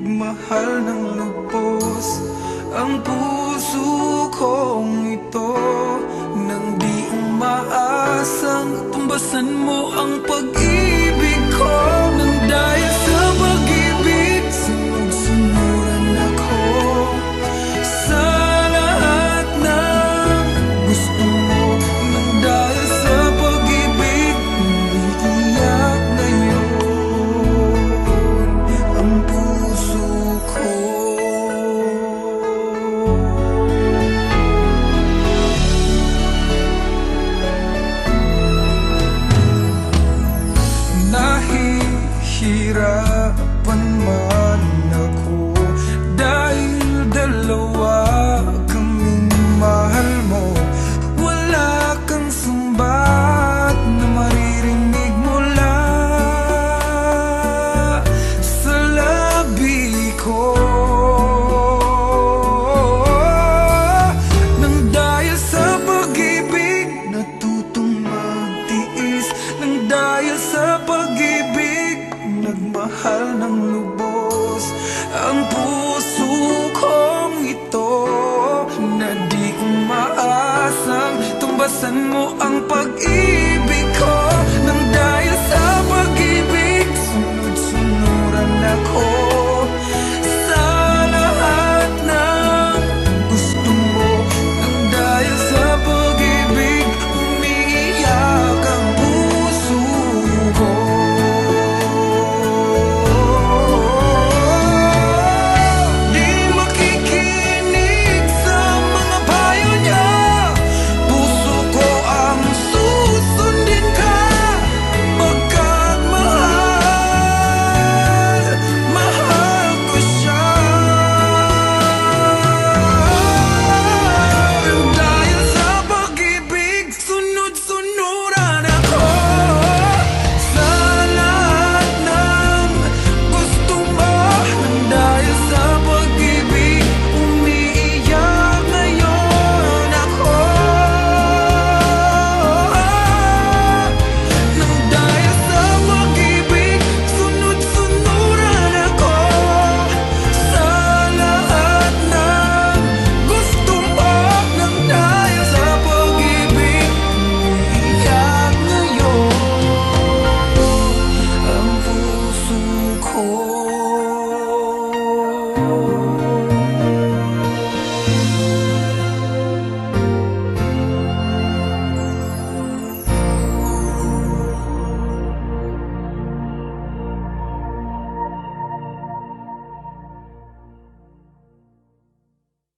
nagmahal ng lubos ang puso kong ito, nang di umaasang tumbasan mo ang pag-ibig ko. Nang dahil sa pag-ibig, sunod-sunuran ako sa lahat ng gusto mo. Nang dahil sa pag-ibig, umiiyak ngayon ang puso ko. Nahihirapan man ako dahil dalawa kaming mahal mo. Wala kang sumbat na maririnig mula sa labi ko. Nang dahil sa pag-ibig, natutong magtiis. Nang dahil sa pag-ibig, nagmahal ng lubos ang puso kong ito, na di umaasang tumbasan mo ang pag-ibig ko. Nang dahil sa pag-ibig, sunod-sunuran ako sa lahat ng gusto mo. Nang dahil sa pag-ibig, umiiyak ang puso ko. Di makikinig sa mga payo niya, puso ko ang susundin ka. Pagkat mahal, mahal ko siya. Nang dahil sa pag-ibig, sunod-sunuran ako sa lahat ng gusto mo. Nang dahil sa pag-ibig, umiiyak ngayon ako. Nang dahil sa pag-ibig, sunod-sunuran ako sa lahat ng gusto mo. Nang dahil sa pag-ibig, umiiyak ngayon ang puso ko.